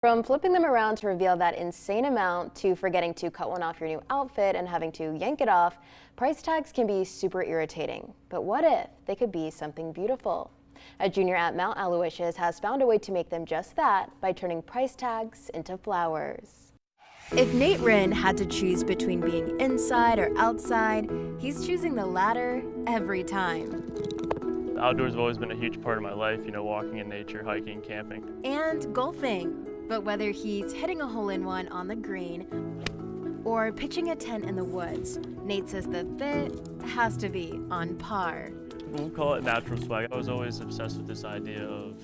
From flipping them around to reveal that insane amount to forgetting to cut one off your new outfit and having to yank it off, price tags can be super irritating. But what if they could be something beautiful? A junior at Mount Aloysius has found a way to make them just that by turning price tags into flowers. If Nate Wren had to choose between being inside or outside, he's choosing the latter every time. The outdoors have always been a huge part of my life, walking in nature, hiking, camping. And golfing. But whether he's hitting a hole-in-one on the green or pitching a tent in the woods, Nate says the fit has to be on par. We'll call it natural swag. I was always obsessed with this idea of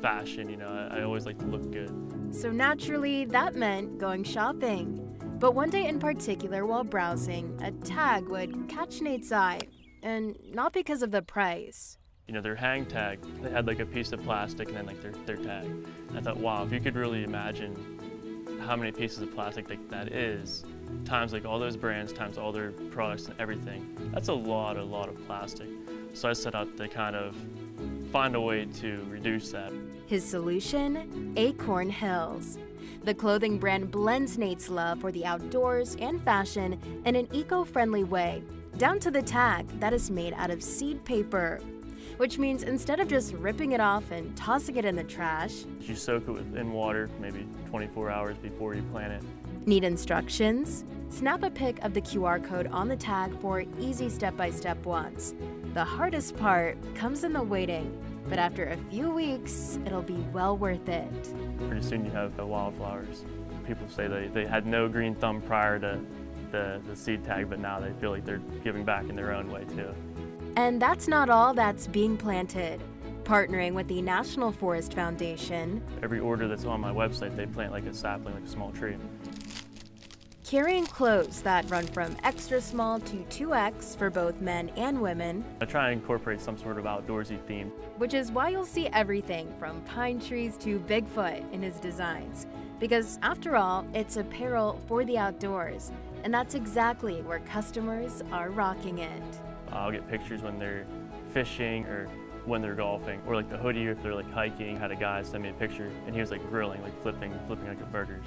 fashion, I always like to look good. So naturally, that meant going shopping. But one day in particular, while browsing, a tag would catch Nate's eye, and not because of the price. Their hang tag, they had like a piece of plastic and then like their tag. And I thought, wow, if you could really imagine how many pieces of plastic that is, times like all those brands, times all their products and everything, that's a lot of plastic. So I set out to kind of find a way to reduce that. His solution? Acorn Hills. The clothing brand blends Nate's love for the outdoors and fashion in an eco-friendly way, down to the tag that is made out of seed paper. Which means instead of just ripping it off and tossing it in the trash, you soak it in water maybe 24 hours before you plant it. Need instructions? Snap a pic of the QR code on the tag for easy step-by-step ones. The hardest part comes in the waiting, but after a few weeks, it'll be well worth it. Pretty soon you have the wildflowers. People say they had no green thumb prior to the seed tag, but now they feel like they're giving back in their own way too. And that's not all that's being planted. Partnering with the National Forest Foundation, every order that's on my website, they plant like a sapling, like a small tree. Carrying clothes that run from extra small to 2X for both men and women. I try and incorporate some sort of outdoorsy theme. Which is why you'll see everything from pine trees to Bigfoot in his designs. Because after all, it's apparel for the outdoors. And that's exactly where customers are rocking it. I'll get pictures when they're fishing or when they're golfing, or like the hoodie if they're like hiking. I had a guy send me a picture and he was like grilling, like flipping like a burger.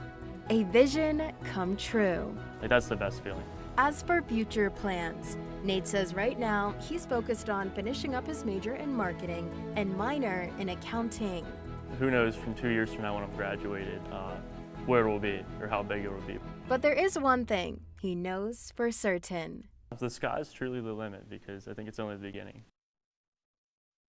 A vision come true. Like that's the best feeling. As for future plans, Nate says right now he's focused on finishing up his major in marketing and minor in accounting. Who knows from 2 years from now when I'm graduated, where it will be or how big it will be. But there is one thing he knows for certain. The sky's truly the limit because I think it's only the beginning.